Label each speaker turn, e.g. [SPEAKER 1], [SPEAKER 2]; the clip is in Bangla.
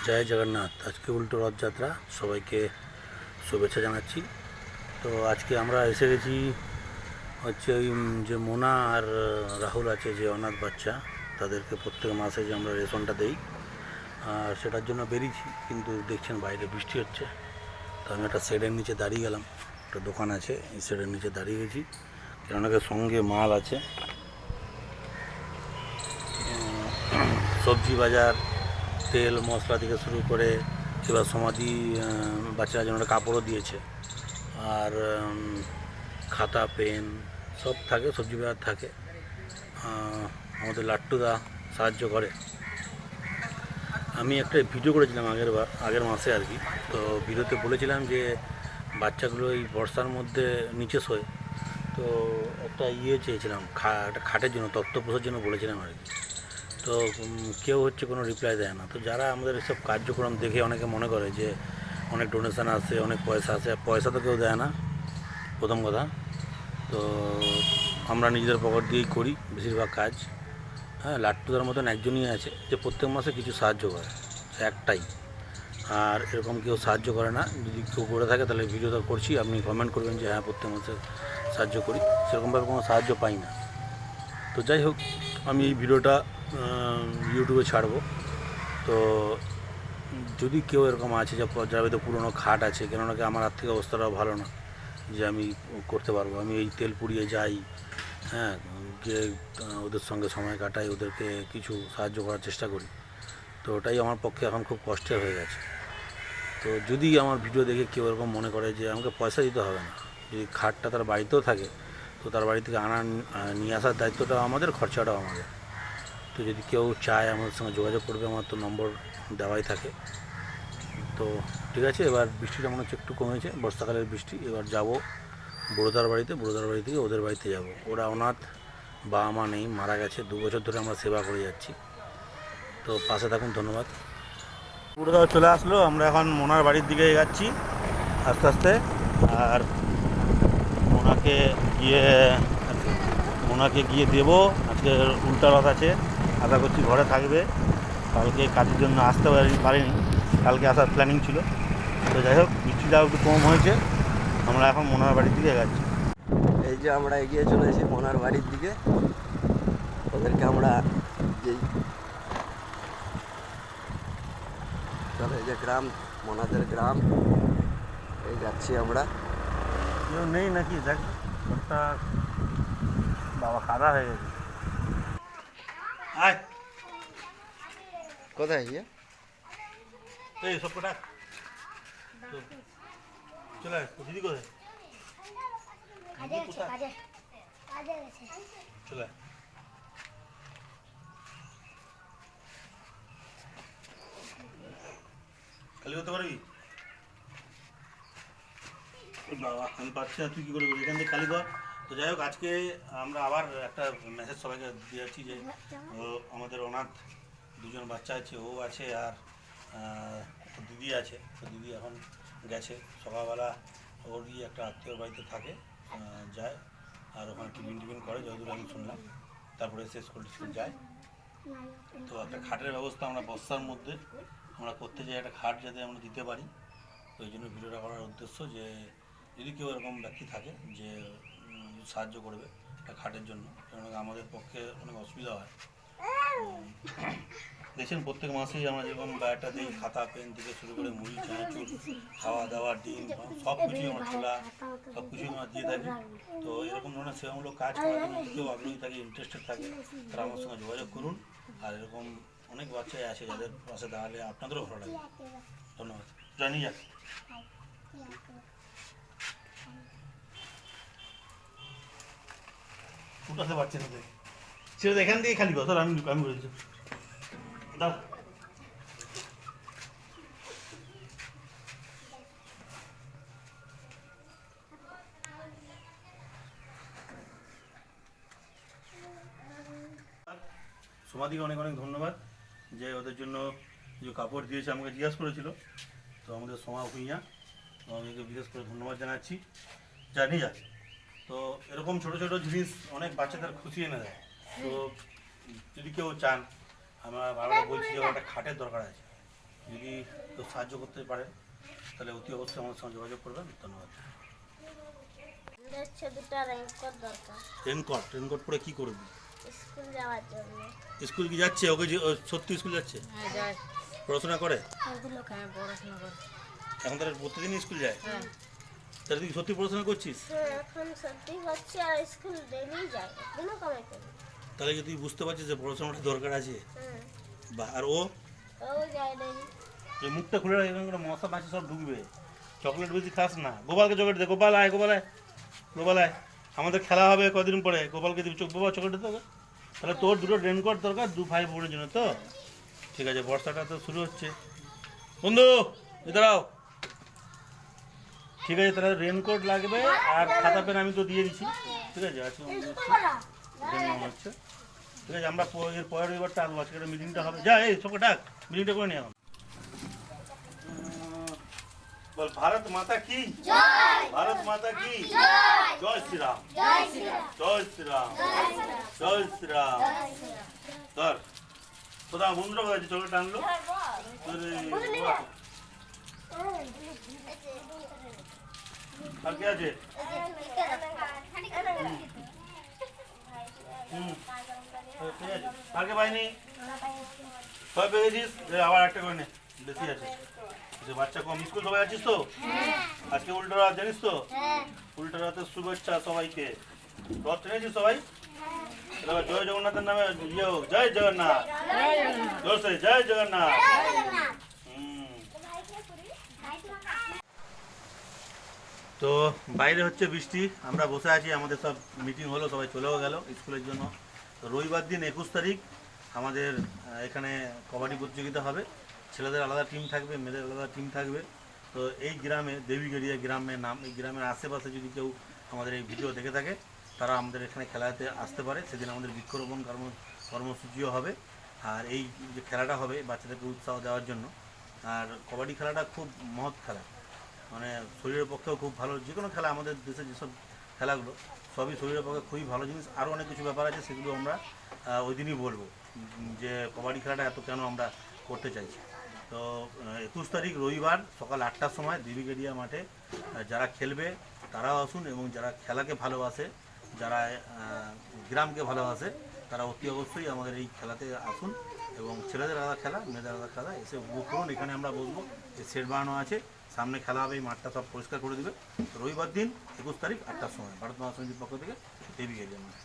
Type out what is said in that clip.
[SPEAKER 1] জয় জগন্নাথ। আজকে উল্টো রথযাত্রা, সবাইকে শুভেচ্ছা জানাচ্ছি। তো আজকে আমরা এসে গেছি হচ্ছে ওই যে মোনা আর রাহুল আছে, যে অনাথ বাচ্চা, তাদেরকে প্রত্যেক মাসে যে আমরা রেশনটা দেই, আর সেটার জন্য বেরিয়েছি। কিন্তু দেখছেন বাইরে বৃষ্টি হচ্ছে, তো আমি একটা শেডের নিচে দাঁড়িয়ে গেলাম। একটা দোকান আছে, এই শেডের নিচে দাঁড়িয়ে গেছি, কেন সঙ্গে মাল আছে, সবজি বাজার, তেল মশলা থেকে শুরু করে, এবার সমাধি বাচ্চারা জন্য একটা কাপড়ও দিয়েছে, আর খাতা পেন সব থাকে, সবজি বাজার থাকে। আমাদের লাট্টুদা সাহায্য করে। আমি একটা ভিডিও করেছিলাম আগের মাসে আর কি। তো ভিডিওতে বলেছিলাম যে বাচ্চাগুলো এই বর্ষার মধ্যে নিচে শোয়, তো একটা চেয়েছিলাম, একটা খাটের জন্য, তক্তপোষের জন্য বলেছিলাম আর কি। তো কেউ কোনো রিপ্লাই দেয় না। তো যারা আমাদের এসব কার্যক্রম দেখে অনেকে মনে করে যে অনেক ডোনেশান আসে, অনেক পয়সা আসে, পয়সা তো কেউ দেয় না, প্রথম কথা। তো আমরা নিজেদের পকেট দিয়েই করি বেশিরভাগ কাজ। হ্যাঁ, লাট্টুদার মতন একজনই আছে যে প্রত্যেক মাসে কিছু সাহায্য করে, একটাই। আর এরকম কেউ সাহায্য করে না। যদি কেউ করে থাকে তাহলে ভিডিওটা করছি, আপনি কমেন্ট করবেন যে হ্যাঁ প্রত্যেক মাসে সাহায্য করি। সেরকমভাবে কোনো সাহায্য পাই না। তো যাই হোক, আমি এই ভিডিওটা ইউটিউবে ছাড়বো। তো যদি কেউ এরকম আছে যে যার হয়তো পুরোনো খাট আছে, কেননা কি আমার আর্থিক অবস্থাটাও ভালো না যে আমি করতে পারবো। আমি এই তেল পুড়িয়ে যাই, হ্যাঁ, গিয়ে ওদের সঙ্গে সময় কাটাই, ওদেরকে কিছু সাহায্য করার চেষ্টা করি। তো ওটাই আমার পক্ষে এখন খুব কষ্টের হয়ে গেছে। তো যদি আমার ভিডিও দেখে কেউ এরকম মনে করে যে আমাকে পয়সা দিতে হবে না, যদি খাটটা তার বাড়িতেও থাকে তো তার বাড়ি থেকে নিয়ে আসার দায়িত্বটাও আমাদের, খরচাটাও আমাদের। তো যদি কেউ চায় আমাদের সঙ্গে যোগাযোগ করবে, আমার তো নম্বর দেওয়াই থাকে। তো ঠিক আছে, এবার বৃষ্টিটা মনে হচ্ছে একটু কমেছে, বর্ষাকালের বৃষ্টি। এবার যাব বড়োদার বাড়িতে, বড়োদার বাড়ি থেকে ওদের বাড়িতে যাব। ওরা অনাথ, বাবা মা নেই, মারা গেছে। 2 বছর ধরে আমরা সেবা করে যাচ্ছি। তো পাশে থাকুন, ধন্যবাদ। বড়োদাও চলে আসলো, আমরা এখন মোনার বাড়ির দিকে যাচ্ছি আস্তে আস্তে। আর মোনাকে গিয়ে মোনাকে গিয়ে দেবো। আজকে উল্টা রথ আছে, আশা করছি ঘরে থাকবে। কালকে কাজের জন্য আসতে পারিনি, কালকে আসার প্ল্যানিং ছিল। তো যাই হোক, বৃষ্টিটাও একটু কম হয়েছে, আমরা এখন মোনার বাড়ির দিকে যাচ্ছি।
[SPEAKER 2] এই যে আমরা এগিয়ে চলেছি মোনার বাড়ির দিকে। ওদেরকে আমরা যেই চলো, এই যে গ্রাম, মোনাদের গ্রাম, এই যাচ্ছি আমরা।
[SPEAKER 1] কেউ নেই নাকি? দেখ ঘরটা, বাবা কাদা হয়ে গেছে। আয়,
[SPEAKER 2] কোথায় গিয়ে
[SPEAKER 1] এই সব কটা চলে আয়। দিদি কোথায়? চলে আয়। খালি করতে পারবি? বাবা আমি পাচ্ছি না, তুই কী করে করবি? এখান থেকে খালি কর। তো যাই হোক, আজকে আমরা আবার একটা মেসেজ সবাইকে দিয়ে যাচ্ছি যে আমাদের অনাথ 2জন বাচ্চা আছে, ও আছে, আর দিদি আছে। তো দিদি এখন গেছে, সকালবেলা ওরই একটা আত্মীয় বাড়িতে থাকে, যায়, আর ওখানে টিফিন করে যতদূর আমি শুনলাম। তারপরে সে স্কুল যায়। তো একটা খাটের ব্যবস্থা আমরা বর্ষার মধ্যে আমরা করতে চাই, একটা খাট যাতে আমরা দিতে পারি। তো এই জন্য ভিডিওটা করার উদ্দেশ্য যে যদি কেউ এরকম ব্যক্তি থাকে যে সাহায্য করবে একটা খাটের জন্য, কারণ আমাদের পক্ষে অনেক অসুবিধা হয়। দেখছেন প্রত্যেক মাসেই আমরা যেরকম একটা দিই, খাতা পেন থেকে শুরু করে মুড়ি চানাচুর, খাওয়া দাওয়া, ডিম, সব কিছুই আমরা ছোলা, সব কিছুই আমরা দিয়ে থাকি। তো এরকম ধরনের সেবামূলক কাজ করার জন্য যদি কেউ আগ্রহী থাকে, ইন্টারেস্টেড থাকে, তারা আমার সঙ্গে যোগাযোগ করুন। আর এরকম অনেক বাচ্চাই আছে যাদের পাশে দাঁড়ালে আপনাদেরও ভালো লাগে। ধন্যবাদ। জানি যাক উঠাতে পারছি না, সেটা এখান থেকে খালি কথা আমি করে দিচ্ছি। দাও। সমাধিকে অনেক অনেক ধন্যবাদ যে ওদের জন্য যে কাপড় দিয়েছে, আমাকে জিজ্ঞাসা করেছিল। তো আমাদের সমা ভূঁইয়া, তো আমি বিশেষ করে ধন্যবাদ জানাচ্ছি। জানি যা, তো এরকম ছোটো ছোটো জিনিস অনেক বাচ্চাদের খুশি এনে দেয়। তো যদি কেউ চান, আমরা বারবার বলছি যে একটা খাটের দরকার আছে, যদি কেউ সাহায্য করতে পারে তাহলে অতি অবশ্যই আমাদের সঙ্গে যোগাযোগ করবেন। ধন্যবাদ।
[SPEAKER 3] আমাদের হচ্ছে দুটো রেইনকোট দরকার
[SPEAKER 1] রেনকোট পরে কী করবি?
[SPEAKER 3] স্কুল যাওয়ার জন্য।
[SPEAKER 1] স্কুল কি যাচ্ছে? ওকে সত্যি স্কুল যাচ্ছে?
[SPEAKER 4] হ্যাঁ যায়।
[SPEAKER 1] পড়াশোনা করে?
[SPEAKER 4] ওগুলো হ্যাঁ পড়াশোনা করে।
[SPEAKER 1] এখন তাহলে প্রতিদিন স্কুল যায়?
[SPEAKER 4] হ্যাঁ
[SPEAKER 1] তাহলে তুই সত্যি পড়াশোনা করছিস?
[SPEAKER 3] হ্যাঁ, এখন সত্যি হচ্ছে আর স্কুল ডেলি যায়, একদিনও কামাই করি।
[SPEAKER 1] তাহলে কি তুই বুঝতে পারছিস যে পড়াশোনাটা দরকার আছে?
[SPEAKER 3] হ্যাঁ,
[SPEAKER 1] বা আর ও
[SPEAKER 3] যায় ডেলি।
[SPEAKER 1] এই মুখটা খুলে রাখ, এখানে করে মশা মাছি সব ঢুকবে। চকলেট বেশি খাস না। গোপালকে চকলেট দে। গোপাল আয়, গোপাল আয়, গোপাল আয়। আমাদের খেলা হবে কদিন পরে, গোপালকে দিবি। বাবা চকলেট দিতে হবে। তাহলে তোর দুটো রেনকোট দরকার 2 ভাই বোনের জন্য তো? ঠিক আছে, বর্ষাটা তো শুরু হচ্ছে। বন্ধু দাঁড়াও। ঠিক আছে, তাহলে রেনকোট লাগবে আর খাতা পেন আমি তো দিয়ে দিচ্ছি। ঠিক আছে, আজকে আমি দিচ্ছি। দেখে মনে হচ্ছে। ঠিক আছে, আমরা এর পরের রবিবারটা আসবো। আজকে একটা মিটিংটা হবে। যা, এই সবকে ডাক, মিটিংটা করে নিয়ে এখন। বল, ভারত মাতা কি জয়। ভারত মাতা কি জয়। জয় শ্রীরাম। জয় শ্রীরাম। জয় শ্রীরাম। জয় শ্রীরাম। ধর কোথাও বন্ধুরা কোথায় চকলেট আনলো? আর কে আছে? আর কে পাইনি? সবাই পেয়েছিস? আবার একটা করে নে, বেশি আছে। যে বাচ্চা কম, স্কুল সবাই আছিস তো? আজকে উল্টো রাত জানিস তো? উল্টো রাতের শুভেচ্ছা সবাইকে। রথ টেনেছিস সবাই? এবার জয় জগন্নাথের নামে ইয়ে হোক, জয় জগন্নাথ। জোরসে জয় জগন্নাথ। তো বাইরে হচ্ছে বৃষ্টি, আমরা বসে আছি। আমাদের সব মিটিং হলো, সবাই চলেও গেল স্কুলের জন্য। তো রবিবার দিন 21 তারিখ আমাদের এখানে কবাডি প্রতিযোগিতা হবে। ছেলেদের আলাদা টিম থাকবে, মেয়েদের আলাদা টিম থাকবে। তো এই গ্রামে, দেবীগড়িয়া গ্রামের নাম, এই গ্রামের আশেপাশে যদি কেউ আমাদের এই ভিডিও দেখে থাকে তারা আমাদের এখানে খেলাতে আসতে পারে। সেদিন আমাদের বৃক্ষরোপণ কর্মসূচিও হবে। আর এই যে খেলাটা হবে বাচ্চাদেরকে উৎসাহ দেওয়ার জন্য। আর কবাডি খেলাটা খুব মহৎ খেলা, মানে শরীরের পক্ষেও খুব ভালো। যে কোনো খেলা, আমাদের দেশে যেসব খেলাগুলো সবই শরীরের পক্ষে খুবই ভালো জিনিস। আরও অনেক কিছু ব্যাপার আছে, সেগুলো আমরা ওই দিনই বলবো যে কবাডি খেলাটা এত কেন আমরা করতে চাইছি। তো 21 তারিখ রবিবার সকাল 8টার সময় দেবীগড়িয়া মাঠে যারা খেলবে তারাও আসুন, এবং যারা খেলাকে ভালোবাসে, যারা গ্রামকে ভালোবাসে, তারা অতি অবশ্যই আমাদের এই খেলাতে আসুন। এবং ছেলেদের আলাদা খেলা, মেয়েদের আলাদা খেলা, এসে উপভোগ করুন। এখানে আমরা বসবো, এই সেট বানানো আছে, সামনে খেলা হবে, এই মাঠটা সব পরিষ্কার করে দেবে। রবিবার দিন 21 তারিখ 8টার সময় ভারত মহাসমিতির পক্ষ থেকে দেবীগড়িয়া মাঠ।